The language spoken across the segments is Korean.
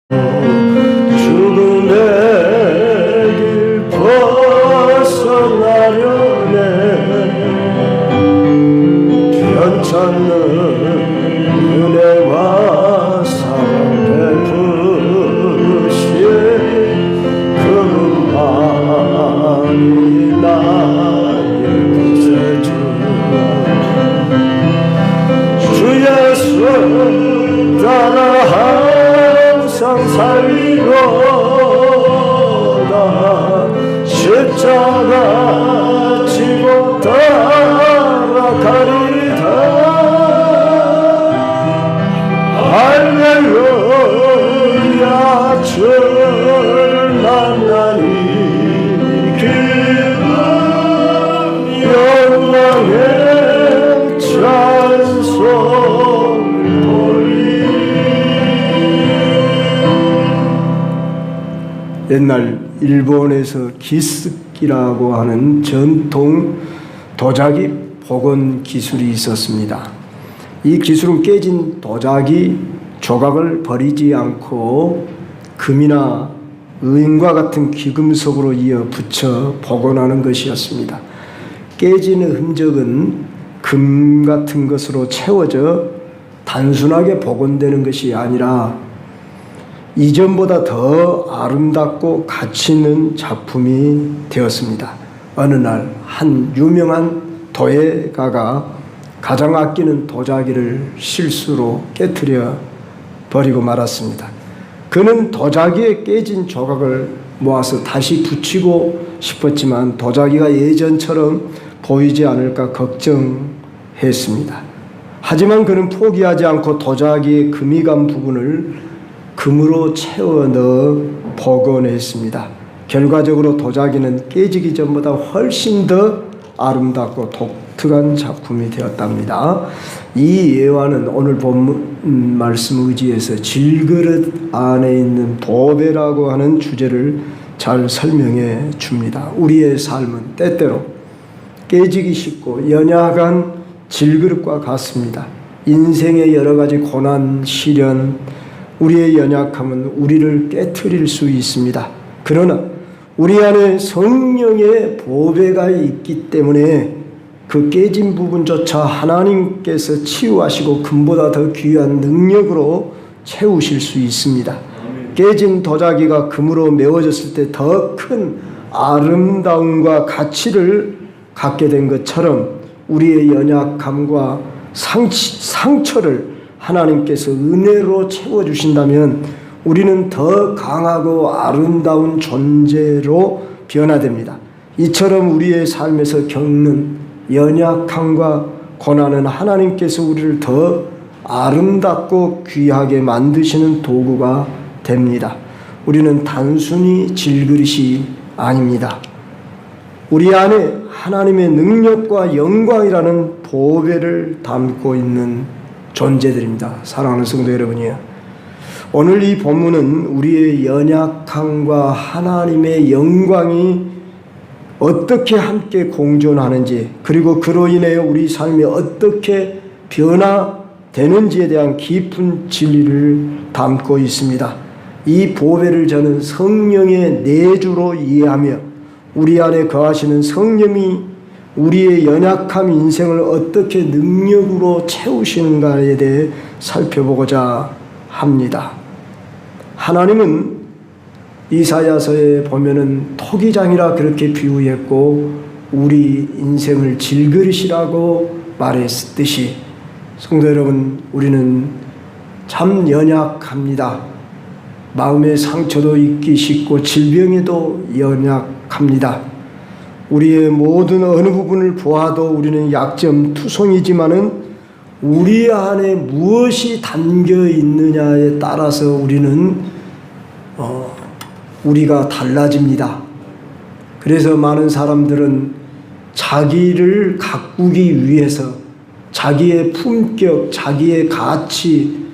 죽음의 길 벗어나려네. 편찮는 은혜와 사랑 베푸시에 그만이 나의 구세주. 주 예수 따라 항상 살리로다. 십자가 지고 따라가리다. 할렐루야. 주를 만나니 기쁨 영광의 찬송을 돌리. 옛날 일본에서 기스키라고 하는 전통 도자기 복원 기술이 있었습니다. 이 기술은 깨진 도자기 조각을 버리지 않고 금이나 은과 같은 귀금속으로 이어 붙여 복원하는 것이었습니다. 깨지는 흔적은 금 같은 것으로 채워져 단순하게 복원되는 것이 아니라 이전보다 더 아름답고 가치 있는 작품이 되었습니다. 어느 날 한 유명한 도예가가 가장 아끼는 도자기를 실수로 깨트려 버리고 말았습니다. 그는 도자기에 깨진 조각을 모아서 다시 붙이고 싶었지만 도자기가 예전처럼 보이지 않을까 걱정했습니다. 하지만 그는 포기하지 않고 도자기의 금이 간 부분을 금으로 채워 넣어 복원했습니다. 결과적으로 도자기는 깨지기 전보다 훨씬 더 아름답고 독특한 작품이 되었답니다. 이 예화는 오늘 본문 말씀 의지에서 질그릇 안에 있는 보배라고 하는 주제를 잘 설명해 줍니다. 우리의 삶은 때때로 깨지기 쉽고 연약한 질그릇과 같습니다. 인생의 여러 가지 고난, 시련, 우리의 연약함은 우리를 깨트릴 수 있습니다. 그러나 우리 안에 성령의 보배가 있기 때문에 그 깨진 부분조차 하나님께서 치유하시고 금보다 더 귀한 능력으로 채우실 수 있습니다. 깨진 도자기가 금으로 메워졌을 때 더 큰 아름다움과 가치를 갖게 된 것처럼 우리의 연약함과 상처를 하나님께서 은혜로 채워주신다면 우리는 더 강하고 아름다운 존재로 변화됩니다. 이처럼 우리의 삶에서 겪는 연약함과 고난은 하나님께서 우리를 더 아름답고 귀하게 만드시는 도구가 됩니다. 우리는 단순히 질그릇이 아닙니다. 우리 안에 하나님의 능력과 영광이라는 보배를 담고 있는 존재들입니다. 사랑하는 성도 여러분이요, 오늘 이 본문은 우리의 연약함과 하나님의 영광이 어떻게 함께 공존하는지, 그리고 그로 인해 우리 삶이 어떻게 변화되는지에 대한 깊은 진리를 담고 있습니다. 이 보배를 저는 성령의 내주로 이해하며 우리 안에 거하시는 성령이 우리의 연약함 인생을 어떻게 능력으로 채우시는가에 대해 살펴보고자 합니다. 하나님은 이사야서에 보면은 토기장이라 그렇게 비유했고 우리 인생을 질그릇이라고 말했듯이, 성도 여러분, 우리는 참 연약합니다. 마음의 상처도 입기 쉽고 질병에도 연약합니다. 우리의 모든 어느 부분을 보아도 우리는 약점투성이지만은 우리 안에 무엇이 담겨 있느냐에 따라서 우리가 달라집니다. 그래서 많은 사람들은 자기를 가꾸기 위해서 자기의 품격, 자기의 가치,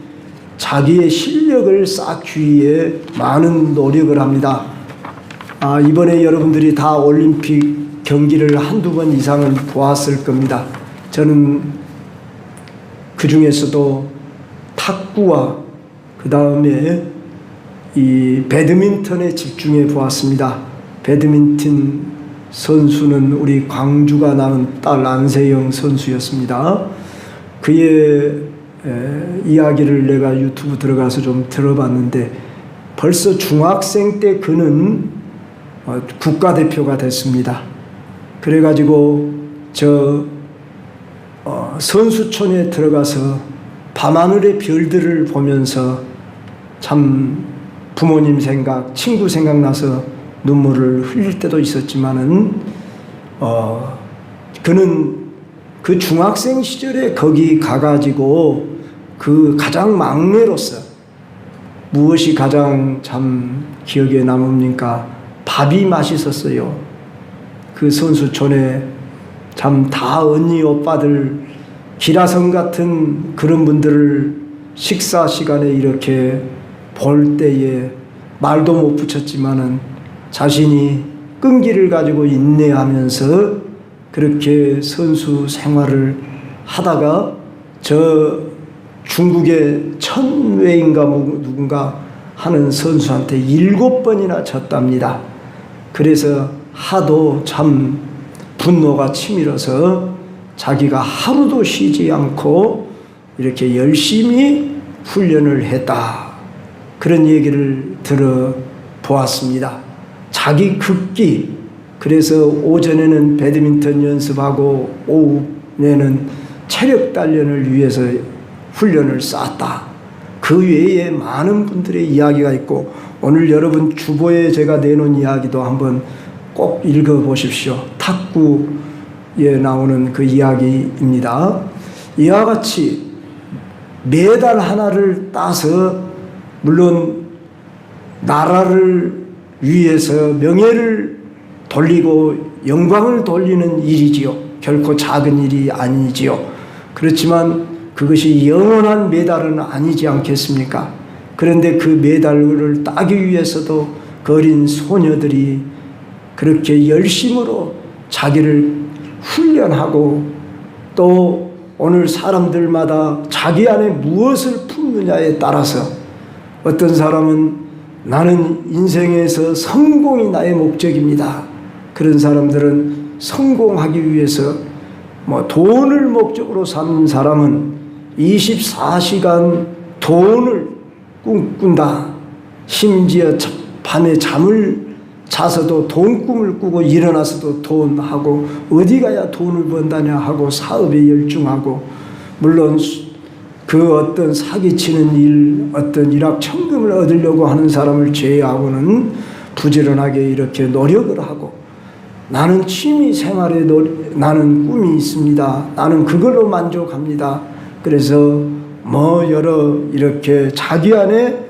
자기의 실력을 쌓기 위해 많은 노력을 합니다. 이번에 여러분들이 다 올림픽 경기를 한두 번 이상은 보았을 겁니다. 저는 그 중에서도 탁구와 그 다음에 이 배드민턴에 집중해 보았습니다. 배드민턴 선수는 우리 광주가 낳은 딸 안세영 선수였습니다. 그의 이야기를 내가 유튜브 들어가서 좀 들어봤는데 벌써 중학생 때 그는 국가대표가 됐습니다. 그래가지고 선수촌에 들어가서 밤하늘의 별들을 보면서 참 부모님 생각, 친구 생각나서 눈물을 흘릴 때도 있었지만은 그는 그 중학생 시절에 거기 가가지고 그 가장 막내로서 무엇이 가장 참 기억에 남습니까? 밥이 맛있었어요. 그 선수촌에 참 다 언니 오빠들 기라성 같은 그런 분들을 식사 시간에 이렇게 볼 때에 말도 못 붙였지만은 자신이 끈기를 가지고 인내하면서 그렇게 선수 생활을 하다가 중국의 천웨인가 누군가 하는 선수한테 7번이나 졌답니다. 그래서 하도 참 분노가 치밀어서 자기가 하루도 쉬지 않고 이렇게 열심히 훈련을 했다. 그런 얘기를 들어보았습니다. 자기 극기, 그래서 오전에는 배드민턴 연습하고 오후에는 체력 단련을 위해서 훈련을 쌓았다. 그 외에 많은 분들의 이야기가 있고 오늘 여러분 주보에 제가 내놓은 이야기도 한번 꼭 읽어보십시오. 탁구에 나오는 그 이야기입니다. 이와 같이 메달 하나를 따서 물론 나라를 위해서 명예를 돌리고 영광을 돌리는 일이지요. 결코 작은 일이 아니지요. 그렇지만 그것이 영원한 메달은 아니지 않겠습니까? 그런데 그 메달을 따기 위해서도 그 어린 소녀들이 그렇게 열심으로 자기를 훈련하고 또 오늘 사람들마다 자기 안에 무엇을 품느냐에 따라서 어떤 사람은 나는 인생에서 성공이 나의 목적입니다. 그런 사람들은 성공하기 위해서 돈을 목적으로 사는 사람은 24시간 돈을 꿈꾼다. 심지어 밤에 잠을 자서도 돈 꿈을 꾸고 일어나서도 돈하고 어디 가야 돈을 번다냐 하고 사업에 열중하고 물론 그 어떤 사기치는 일, 어떤 일확천금을 얻으려고 하는 사람을 제외하고는 부지런하게 이렇게 노력을 하고 나는 취미 생활에 나는 꿈이 있습니다. 나는 그걸로 만족합니다. 그래서 여러 이렇게 자기 안에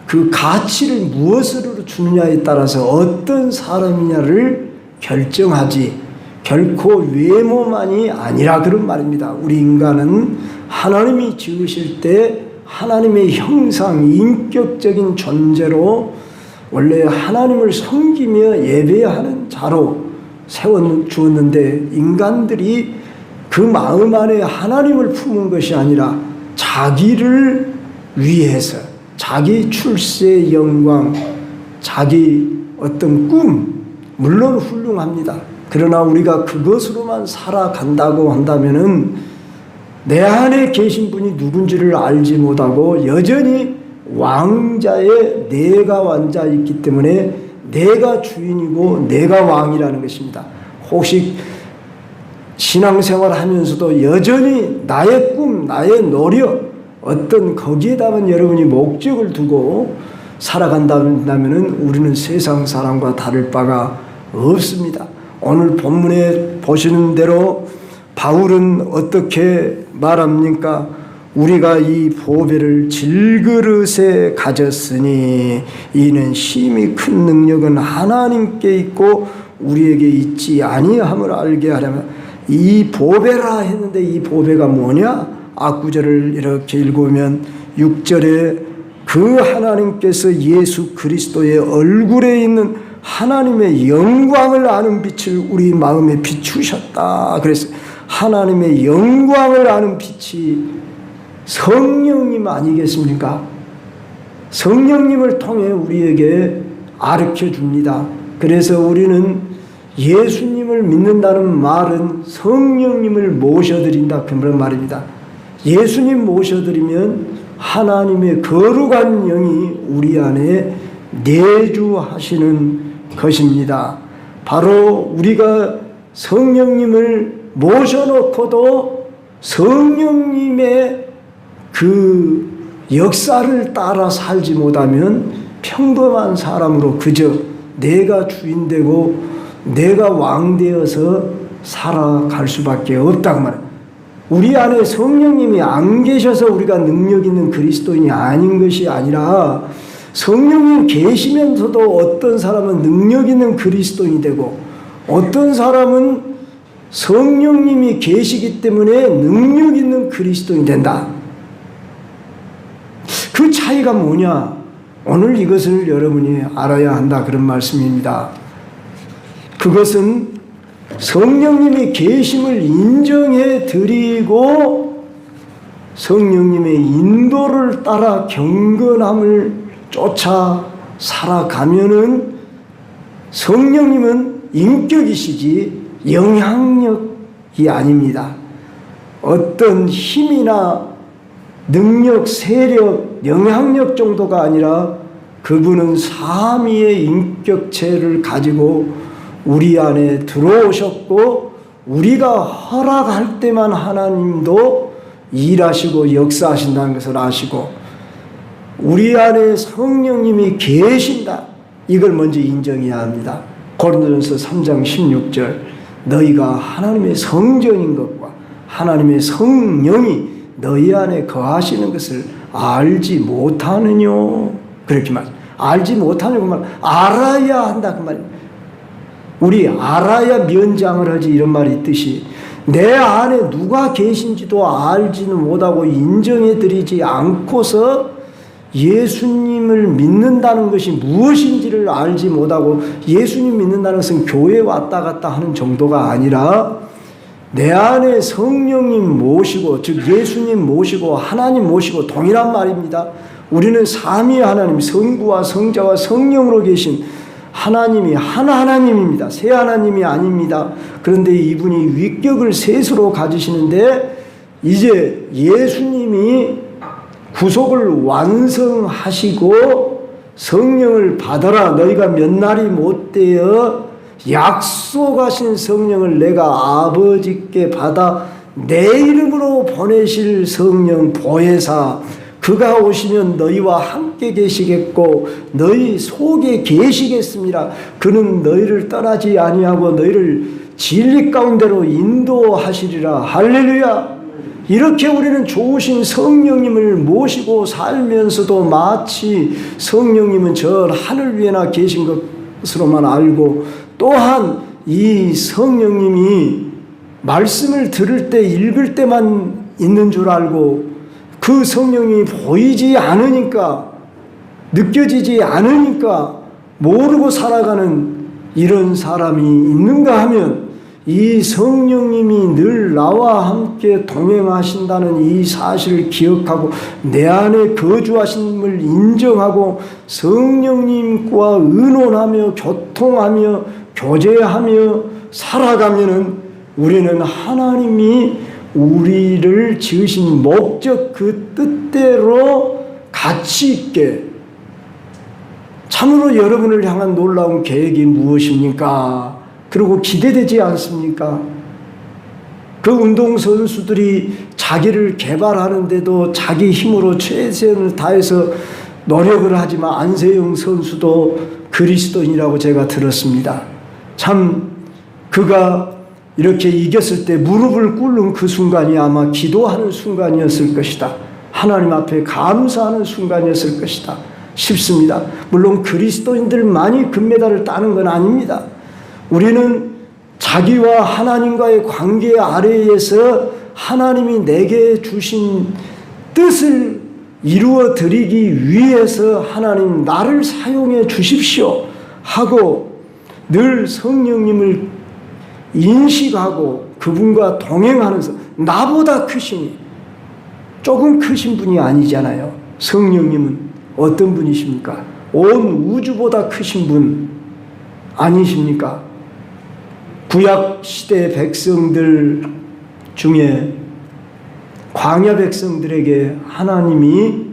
그 가치를 무엇으로 주느냐에 따라서 어떤 사람이냐를 결정하지 결코 외모만이 아니라 그런 말입니다. 우리 인간은 하나님이 지으실 때 하나님의 형상, 인격적인 존재로 원래 하나님을 섬기며 예배하는 자로 세워주었는데 인간들이 그 마음 안에 하나님을 품은 것이 아니라 자기를 위해서 자기 출세의 영광, 자기 어떤 꿈, 물론 훌륭합니다. 그러나 우리가 그것으로만 살아간다고 한다면은 내 안에 계신 분이 누군지를 알지 못하고 여전히 왕자의 내가 왕자 있기 때문에 내가 주인이고 내가 왕이라는 것입니다. 혹시 신앙생활 하면서도 여전히 나의 꿈, 나의 노력, 어떤 거기에다만 여러분이 목적을 두고 살아간다면 우리는 세상 사람과 다를 바가 없습니다. 오늘 본문에 보시는 대로 바울은 어떻게 말합니까? 우리가 이 보배를 질그릇에 가졌으니 이는 심히 큰 능력은 하나님께 있고 우리에게 있지 아니함을 알게 하려면 이 보배라 했는데 이 보배가 뭐냐? 앞구절을 이렇게 읽으면 6절에 그 하나님께서 예수 그리스도의 얼굴에 있는 하나님의 영광을 아는 빛을 우리 마음에 비추셨다. 그래서 하나님의 영광을 아는 빛이 성령님 아니겠습니까? 성령님을 통해 우리에게 가르쳐 줍니다. 그래서 우리는 예수님을 믿는다는 말은 성령님을 모셔드린다 그런 말입니다. 예수님 모셔드리면 하나님의 거룩한 영이 우리 안에 내주하시는 것입니다. 바로 우리가 성령님을 모셔놓고도 성령님의 그 역사를 따라 살지 못하면 평범한 사람으로 그저 내가 주인 되고 내가 왕 되어서 살아갈 수밖에 없다고 말해요. 우리 안에 성령님이 안 계셔서 우리가 능력 있는 그리스도인이 아닌 것이 아니라 성령님 계시면서도 어떤 사람은 능력 있는 그리스도인이 되고 어떤 사람은 성령님이 계시기 때문에 능력 있는 그리스도인이 된다. 그 차이가 뭐냐? 오늘 이것을 여러분이 알아야 한다 그런 말씀입니다. 그것은 성령님이 계심을 인정해 드리고 성령님의 인도를 따라 경건함을 쫓아 살아가면은 성령님은 인격이시지 영향력이 아닙니다. 어떤 힘이나 능력, 세력, 영향력 정도가 아니라 그분은 삼위의 인격체를 가지고 우리 안에 들어오셨고 우리가 허락할 때만 하나님도 일하시고 역사하신다는 것을 아시고 우리 안에 성령님이 계신다. 이걸 먼저 인정해야 합니다. 고린도전서 3장 16절 너희가 하나님의 성전인 것과 하나님의 성령이 너희 안에 거하시는 것을 알지 못하느냐 그렇게 말해요. 알지 못하는 그 말 알아야 한다 그 말이에요. 우리 알아야 면장을 하지 이런 말이 있듯이 내 안에 누가 계신지도 알지는 못하고 인정해 드리지 않고서 예수님을 믿는다는 것이 무엇인지를 알지 못하고 예수님 믿는다는 것은 교회 왔다 갔다 하는 정도가 아니라 내 안에 성령님 모시고 즉 예수님 모시고 하나님 모시고 동일한 말입니다. 우리는 삼위 하나님 성부와 성자와 성령으로 계신 하나님이 하나님입니다. 세 하나님이 아닙니다. 그런데 이분이 위격을 셋으로 가지시는데 이제 예수님이 구속을 완성하시고 성령을 받아라 너희가 몇 날이 못되어 약속하신 성령을 내가 아버지께 받아 내 이름으로 보내실 성령 보혜사 그가 오시면 너희와 함께 계시겠고 너희 속에 계시겠습니다. 그는 너희를 떠나지 아니하고 너희를 진리 가운데로 인도하시리라. 할렐루야. 이렇게 우리는 좋으신 성령님을 모시고 살면서도 마치 성령님은 저 하늘 위에나 계신 것으로만 알고 또한 이 성령님이 말씀을 들을 때 읽을 때만 있는 줄 알고 그 성령이 보이지 않으니까 느껴지지 않으니까 모르고 살아가는 이런 사람이 있는가 하면 이 성령님이 늘 나와 함께 동행하신다는 이 사실을 기억하고 내 안에 거주하심을 인정하고 성령님과 의논하며 교통하며 교제하며 살아가면은 우리는 하나님이 우리를 지으신 목적 그 뜻대로 가치 있게 참으로 여러분을 향한 놀라운 계획이 무엇입니까? 그리고 기대되지 않습니까? 그 운동선수들이 자기를 개발하는데도 자기 힘으로 최선을 다해서 노력을 하지만 안세영 선수도 그리스도인이라고 제가 들었습니다. 참 그가 이렇게 이겼을 때 무릎을 꿇는 그 순간이 아마 기도하는 순간이었을 것이다. 하나님 앞에 감사하는 순간이었을 것이다 싶습니다. 물론 그리스도인들만이 금메달을 따는 건 아닙니다. 우리는 자기와 하나님과의 관계 아래에서 하나님이 내게 주신 뜻을 이루어 드리기 위해서 하나님 나를 사용해 주십시오 하고 늘 성령님을 인식하고 그분과 동행하면서 나보다 크시니 조금 크신 분이 아니잖아요. 성령님은 어떤 분이십니까? 온 우주보다 크신 분 아니십니까? 구약 시대 백성들 중에 광야 백성들에게 하나님이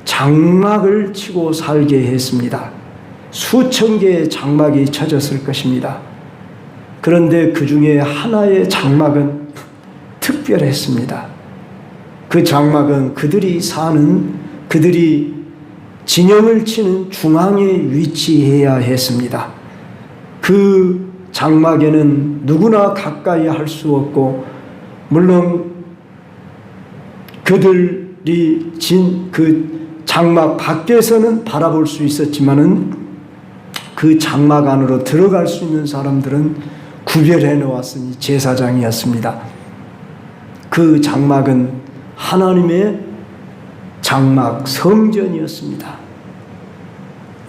장막을 치고 살게 했습니다. 수천 개의 장막이 쳐졌을 것입니다. 그런데 그 중에 하나의 장막은 특별했습니다. 그 장막은 그들이 진영을 치는 중앙에 위치해야 했습니다. 그 장막에는 누구나 가까이 할 수 없고, 물론 그들이 그 장막 밖에서는 바라볼 수 있었지만은 그 장막 안으로 들어갈 수 있는 사람들은 구별해 놓았으니 제사장이었습니다. 그 장막은 하나님의 장막, 성전이었습니다.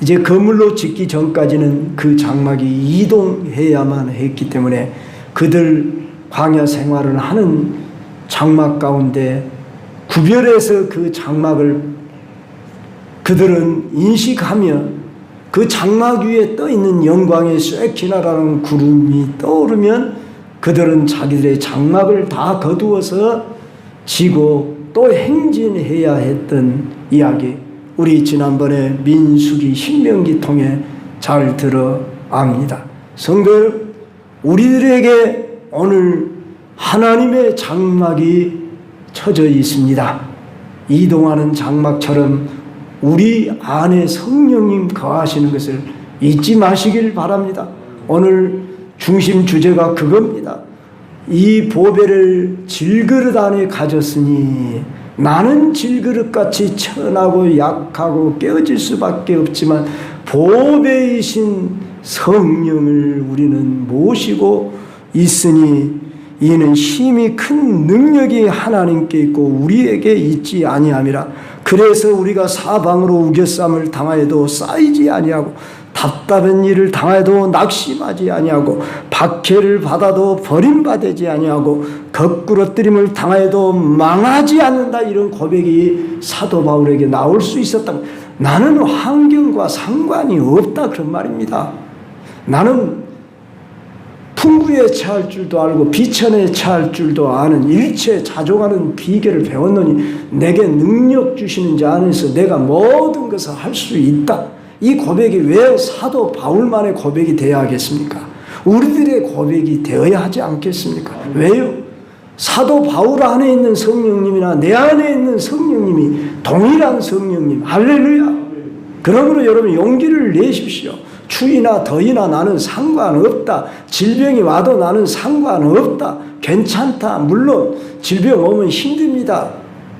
이제 건물로 짓기 전까지는 그 장막이 이동해야만 했기 때문에 그들 광야 생활을 하는 장막 가운데 구별해서 그 장막을 그들은 인식하며 그 장막 위에 떠 있는 영광의 쇠키나라는 구름이 떠오르면 그들은 자기들의 장막을 다 거두어서 지고 또 행진해야 했던 이야기, 우리 지난번에 민수기 신명기 통해 잘 들어 압니다. 성도, 우리들에게 오늘 하나님의 장막이 쳐져 있습니다. 이동하는 장막처럼 우리 안에 성령님 거하시는 것을 잊지 마시길 바랍니다. 오늘 중심 주제가 그겁니다. 이 보배를 질그릇 안에 가졌으니 나는 질그릇같이 천하고 약하고 깨어질 수밖에 없지만 보배이신 성령을 우리는 모시고 있으니 이는 힘이 큰 능력이 하나님께 있고 우리에게 있지 아니함이라. 그래서 우리가 사방으로 우겨쌈을 당하여도 쌓이지 아니하고 답답한 일을 당하여도 낙심하지 아니하고 박해를 받아도 버림받지 아니하고 거꾸러뜨림을 당하여도 망하지 않는다. 이런 고백이 사도 바울에게 나올 수 있었다. 나는 환경과 상관이 없다, 그런 말입니다. 나는 풍부에 처할 줄도 알고 비천에 처할 줄도 아는 일체 자족하는 비결을 배웠노니 내게 능력 주시는 자 안에서 내가 모든 것을 할 수 있다. 이 고백이 왜 사도 바울만의 고백이 되어야 하겠습니까? 우리들의 고백이 되어야 하지 않겠습니까? 왜요? 사도 바울 안에 있는 성령님이나 내 안에 있는 성령님이 동일한 성령님. 할렐루야. 그러므로 여러분 용기를 내십시오. 추위나 더위나 나는 상관없다. 질병이 와도 나는 상관없다. 괜찮다. 물론 질병 오면 힘듭니다.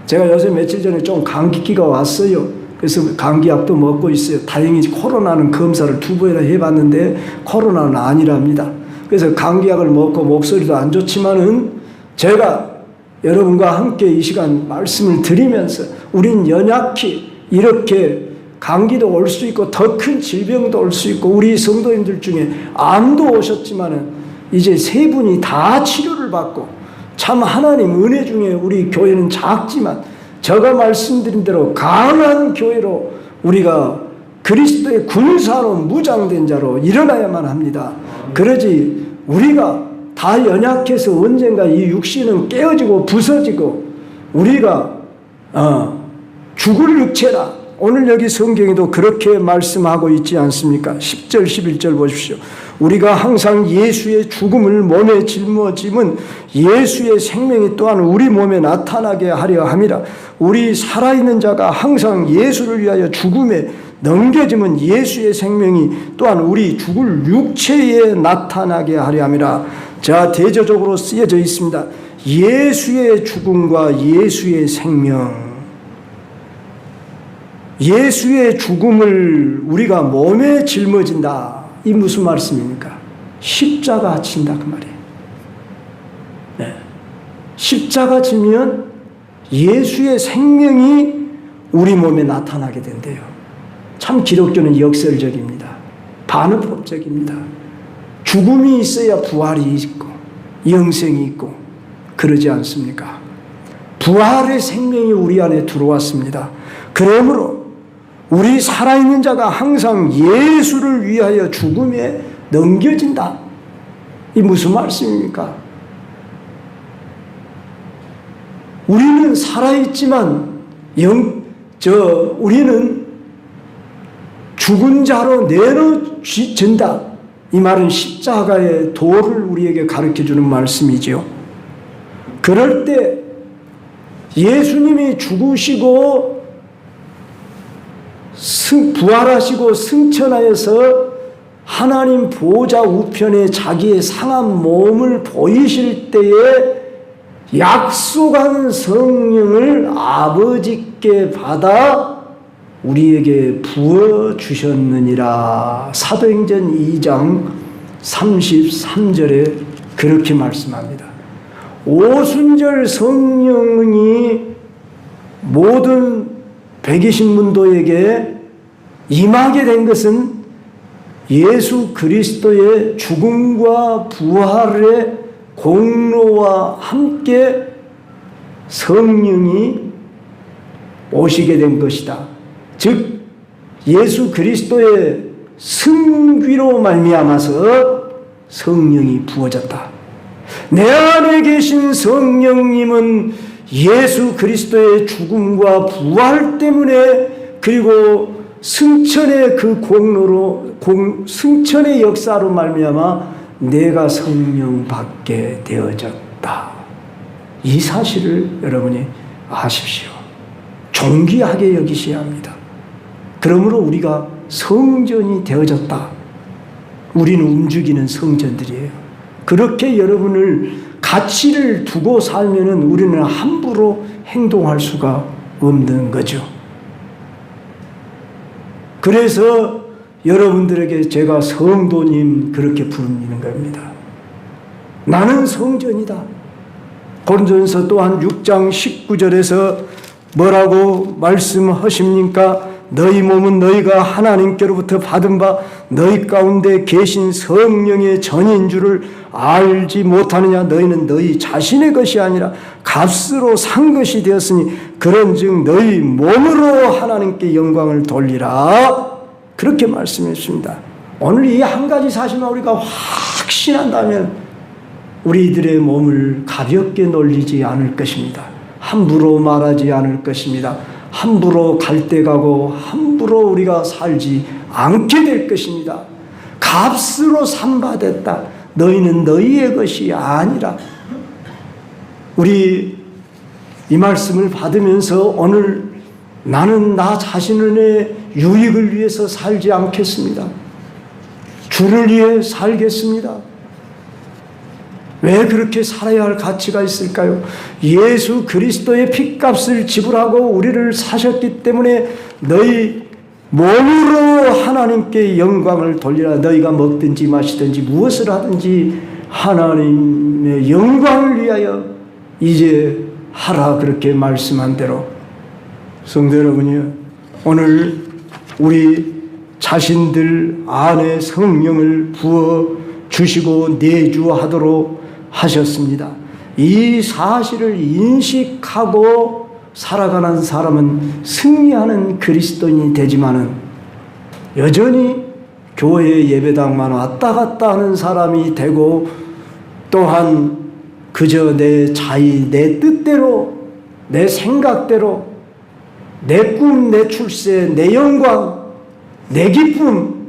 제가 요새 며칠 전에 좀 감기기가 왔어요. 그래서 감기약도 먹고 있어요. 다행히 코로나는 검사를 2번이나 해봤는데 코로나는 아니랍니다. 그래서 감기약을 먹고 목소리도 안 좋지만은 제가 여러분과 함께 이 시간 말씀을 드리면서 우린 연약히 이렇게 감기도 올 수 있고 더 큰 질병도 올 수 있고 우리 성도님들 중에 암도 오셨지만은 이제 3분이 다 치료를 받고 참 하나님 은혜 중에 우리 교회는 작지만 제가 말씀드린 대로 강한 교회로 우리가 그리스도의 군사로 무장된 자로 일어나야만 합니다. 그러지 우리가 다 연약해서 언젠가 이 육신은 깨어지고 부서지고 우리가 죽을 육체라. 오늘 여기 성경에도 그렇게 말씀하고 있지 않습니까? 10절 11절 보십시오. 우리가 항상 예수의 죽음을 몸에 짊어짐은 예수의 생명이 또한 우리 몸에 나타나게 하려 함이라. 우리 살아있는 자가 항상 예수를 위하여 죽음에 넘겨짐은 예수의 생명이 또한 우리 죽을 육체에 나타나게 하려 함이라. 자, 대조적으로 쓰여져 있습니다. 예수의 죽음과 예수의 생명. 예수의 죽음을 우리가 몸에 짊어진다. 이 무슨 말씀입니까? 십자가 진다 그 말이에요. 네. 십자가 지면 예수의 생명이 우리 몸에 나타나게 된대요. 참 기독교는 역설적입니다. 반어법적입니다. 죽음이 있어야 부활이 있고 영생이 있고 그러지 않습니까? 부활의 생명이 우리 안에 들어왔습니다. 그러므로 우리 살아있는 자가 항상 예수를 위하여 죽음에 넘겨진다. 이 무슨 말씀입니까? 우리는 살아있지만 우리는 죽은 자로 내려진다. 이 말은 십자가의 도를 우리에게 가르쳐주는 말씀이지요. 그럴 때 예수님이 죽으시고 부활하시고 승천하여서 하나님 보좌 우편에 자기의 상한 몸을 보이실 때에 약속한 성령을 아버지께 받아 우리에게 부어주셨느니라. 사도행전 2장 33절에 그렇게 말씀합니다. 오순절 성령이 모든 120문도에게 임하게 된 것은 예수 그리스도의 죽음과 부활의 공로와 함께 성령이 오시게 된 것이다. 즉 예수 그리스도의 승귀로 말미암아서 성령이 부어졌다. 내 안에 계신 성령님은 예수 그리스도의 죽음과 부활 때문에 그리고 승천의 그 공로로 승천의 역사로 말미암아 내가 성령 받게 되어졌다. 이 사실을 여러분이 아십시오. 존귀하게 여기셔야 합니다. 그러므로 우리가 성전이 되어졌다. 우리는 움직이는 성전들이에요. 그렇게 여러분을 가치를 두고 살면은 우리는 함부로 행동할 수가 없는 거죠. 그래서 여러분들에게 제가 성도님 그렇게 부르는 겁니다. 나는 성전이다. 고린도전서 또한 6장 19절에서 뭐라고 말씀하십니까? 너희 몸은 너희가 하나님께로부터 받은 바 너희 가운데 계신 성령의 전인 줄을 알지 못하느냐? 너희는 너희 자신의 것이 아니라 값으로 산 것이 되었으니 그런즉 너희 몸으로 하나님께 영광을 돌리라. 그렇게 말씀했습니다. 오늘 이 한 가지 사실만 우리가 확신한다면 우리들의 몸을 가볍게 놀리지 않을 것입니다. 함부로 말하지 않을 것입니다. 함부로 갈 때 가고 함부로 우리가 살지 않게 될 것입니다. 값으로 산바됐다. 너희는 너희의 것이 아니라. 우리 이 말씀을 받으면서 오늘 나는 나 자신의 유익을 위해서 살지 않겠습니다. 주를 위해 살겠습니다. 왜 그렇게 살아야 할 가치가 있을까요? 예수 그리스도의 핏값을 지불하고 우리를 사셨기 때문에 너희 몸으로 하나님께 영광을 돌리라. 너희가 먹든지 마시든지 무엇을 하든지 하나님의 영광을 위하여 이제 하라. 그렇게 말씀한 대로 성도 여러분이요, 오늘 우리 자신들 안에 성령을 부어 주시고 내주하도록 하셨습니다. 이 사실을 인식하고 살아가는 사람은 승리하는 그리스도인이 되지만은 여전히 교회 예배당만 왔다 갔다 하는 사람이 되고 또한 그저 내 자의, 내 뜻대로, 내 생각대로, 내 꿈, 내 출세, 내 영광, 내 기쁨,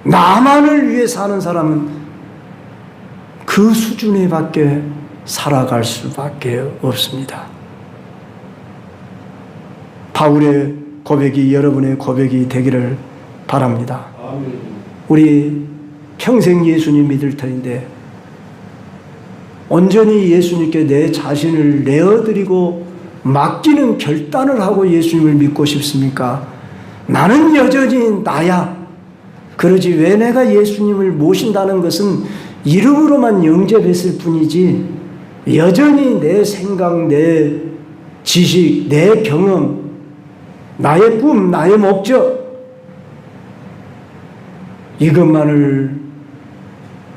나만을 위해 사는 사람은 그 수준에 밖에 살아갈 수밖에 없습니다. 바울의 고백이 여러분의 고백이 되기를 바랍니다. 우리 평생 예수님 믿을 터인데 온전히 예수님께 내 자신을 내어드리고 맡기는 결단을 하고 예수님을 믿고 싶습니까? 나는 여전히 나야. 그러지 왜 내가 예수님을 모신다는 것은 이름으로만 영접했을 뿐이지 여전히 내 생각, 내 지식, 내 경험, 나의 꿈, 나의 목적 이것만을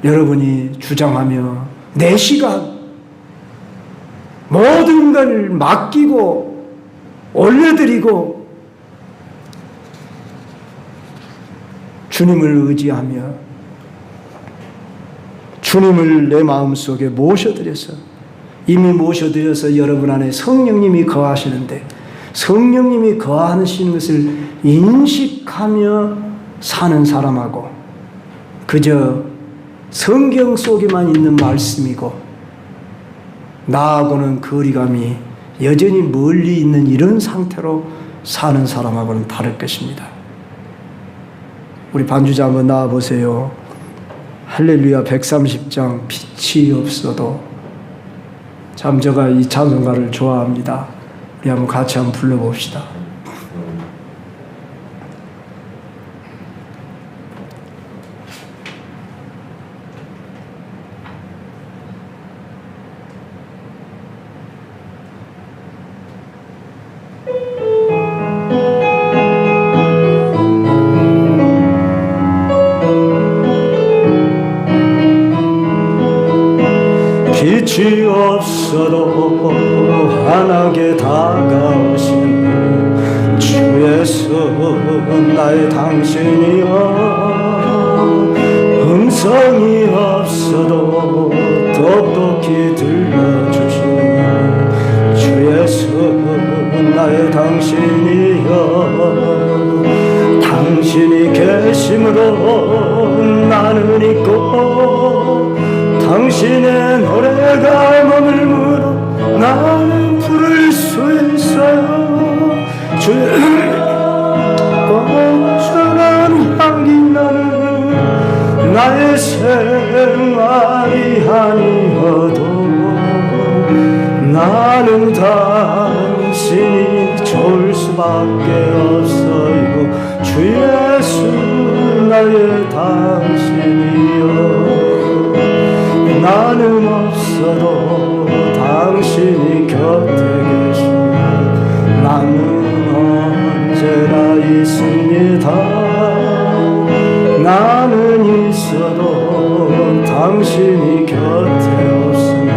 여러분이 주장하며 내 시간 모든 걸 맡기고 올려드리고 주님을 의지하며 주님을 내 마음속에 모셔드려서 이미 모셔드려서 여러분 안에 성령님이 거하시는데 성령님이 거하시는 것을 인식하며 사는 사람하고 그저 성경 속에만 있는 말씀이고 나하고는 거리감이 여전히 멀리 있는 이런 상태로 사는 사람하고는 다를 것입니다. 우리 반주자 한번 나와보세요. 할렐루야 130장 빛이 없어도. 참 제가 이 찬송가를 좋아합니다. 우리 한번 같이 한번 불러봅시다. 빛이 없어도 환하게 다가오시는 주의 손 나의 당신이여 음성이 없어도 똑똑히 들려주시는 주의 손 나의 당신이여 당신이 계심으로 나는 있고 당신의 노래가 머물므로 나는 부를 수 있어요. 주의 고소한 향기 나는 나의 생활이 아니어도 나는 당신이 좋을 수밖에 없어요. 주 예수 나의 당신이여 나는 없어도 당신이 곁에 계시며 나는 언제나 있습니다. 나는 있어도 당신이 곁에 없으면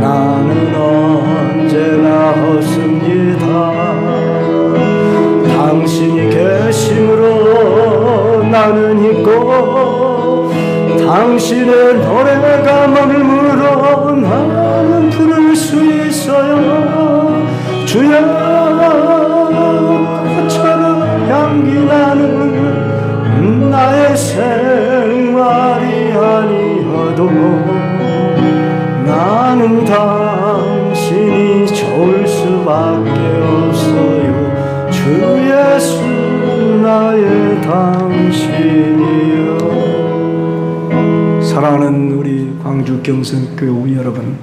나는 언제나 없습니다. 당신이 계심으로 나는 있고 당신의 노래가 머물므로 나는 부를 수 있어요. 주여 꽃처럼 향기 나는 나의 생활이 아니어도 나는 당신이 좋을 수밖에 없어요. 주 예수 나의 당신이요. 사랑하는 우리 광주 경성교회 여러분,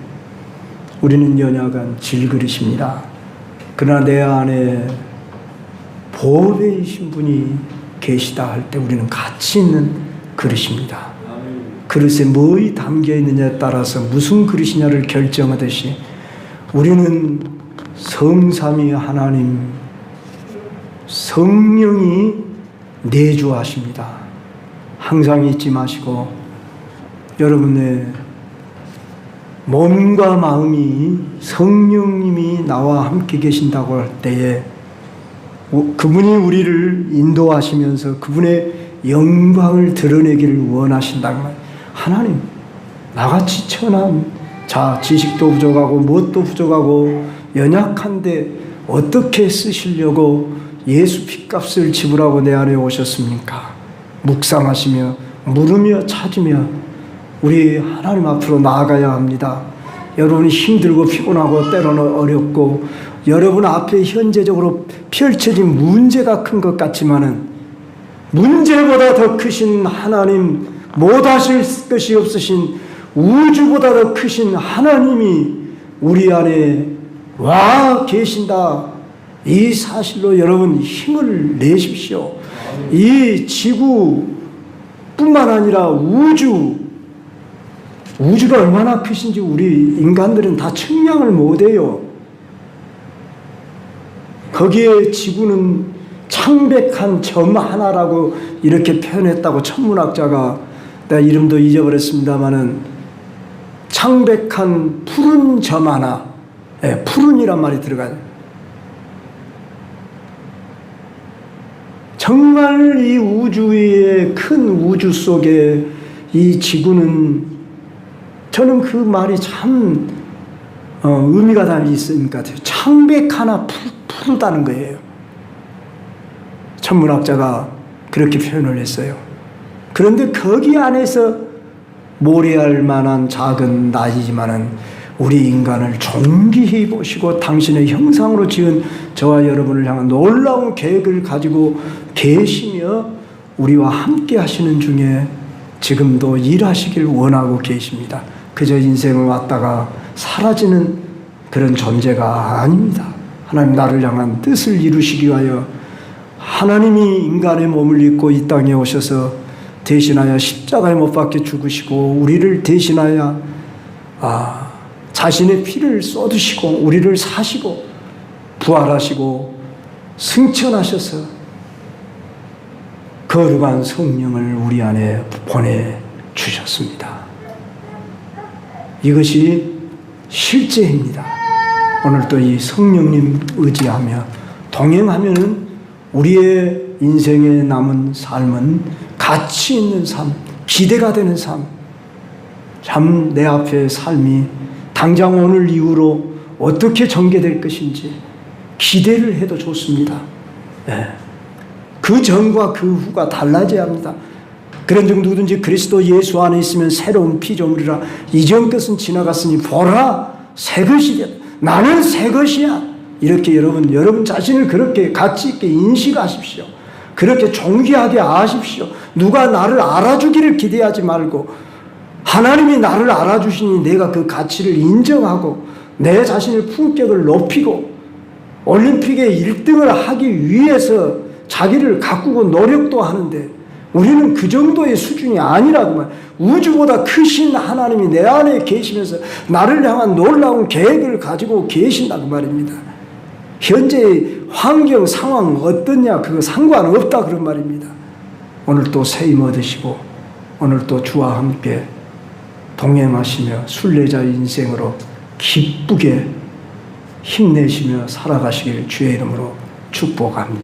우리는 연약한 질그릇입니다. 그러나 내 안에 보배이신 분이 계시다 할 때 우리는 가치 있는 그릇입니다. 그릇에 뭐이 담겨 있느냐에 따라서 무슨 그릇이냐를 결정하듯이 우리는 성삼위 하나님 성령이 내주하십니다. 항상 잊지 마시고 여러분의 몸과 마음이 성령님이 나와 함께 계신다고 할 때에 그분이 우리를 인도하시면서 그분의 영광을 드러내기를 원하신다는 말. 하나님, 나같이 천한 지식도 부족하고 무엇도 부족하고 연약한데 어떻게 쓰시려고 예수 핏값을 지불하고 내 안에 오셨습니까? 묵상하시며 물으며 찾으며 우리 하나님 앞으로 나아가야 합니다. 여러분이 힘들고 피곤하고 때로는 어렵고 여러분 앞에 현재적으로 펼쳐진 문제가 큰 것 같지만은 문제보다 더 크신 하나님, 못하실 것이 없으신 우주보다 더 크신 하나님이 우리 안에 와 계신다. 이 사실로 여러분 힘을 내십시오. 이 지구뿐만 아니라 우주가 얼마나 크신지 우리 인간들은 다 측량을 못해요. 거기에 지구는 창백한 점 하나라고 이렇게 표현했다고 천문학자가, 내가 이름도 잊어버렸습니다마는 창백한 푸른 점 하나, 푸른이란 말이 들어가요. 정말 이 우주의 큰 우주 속에 이 지구는 저는 그 말이 참 의미가 다 있을 것 같아요. 창백 하나 푸르다는 거예요. 천문학자가 그렇게 표현을 했어요. 그런데 거기 안에서 모래알 만한 작은 나이지만은 우리 인간을 존귀히 보시고 당신의 형상으로 지은 저와 여러분을 향한 놀라운 계획을 가지고 계시며 우리와 함께 하시는 중에 지금도 일하시길 원하고 계십니다. 그저 인생을 왔다가 사라지는 그런 존재가 아닙니다. 하나님 나를 향한 뜻을 이루시기 위하여 하나님이 인간의 몸을 입고 이 땅에 오셔서 대신하여 십자가에 못 박혀 죽으시고 우리를 대신하여 자신의 피를 쏟으시고 우리를 사시고 부활하시고 승천하셔서 거룩한 성령을 우리 안에 보내주셨습니다. 이것이 실제입니다. 오늘도 이 성령님 의지하며 동행하면은 우리의 인생에 남은 삶은 가치 있는 삶, 기대가 되는 삶, 참 내 앞의 삶이 당장 오늘 이후로 어떻게 전개될 것인지 기대를 해도 좋습니다. 네. 그 전과 그 후가 달라져야 합니다. 그런즉 누구든지 그리스도 예수 안에 있으면 새로운 피조물이라 이전 것은 지나갔으니 보라 새 것이 되었다. 나는 새 것이야. 이렇게 여러분 자신을 그렇게 가치 있게 인식하십시오. 그렇게 존귀하게 아십시오. 누가 나를 알아주기를 기대하지 말고 하나님이 나를 알아주시니 내가 그 가치를 인정하고 내 자신의 품격을 높이고 올림픽에 1등을 하기 위해서 자기를 가꾸고 노력도 하는데 우리는 그 정도의 수준이 아니라고 말. 우주보다 크신 하나님이 내 안에 계시면서 나를 향한 놀라운 계획을 가지고 계신다고 말입니다. 현재의 환경 상황 어떠냐 그거 상관없다 그런 말입니다. 오늘 또 새 힘 얻으시고 오늘 또 주와 함께 동행하시며 순례자의 인생으로 기쁘게 힘내시며 살아가시길 주의 이름으로 축복합니다.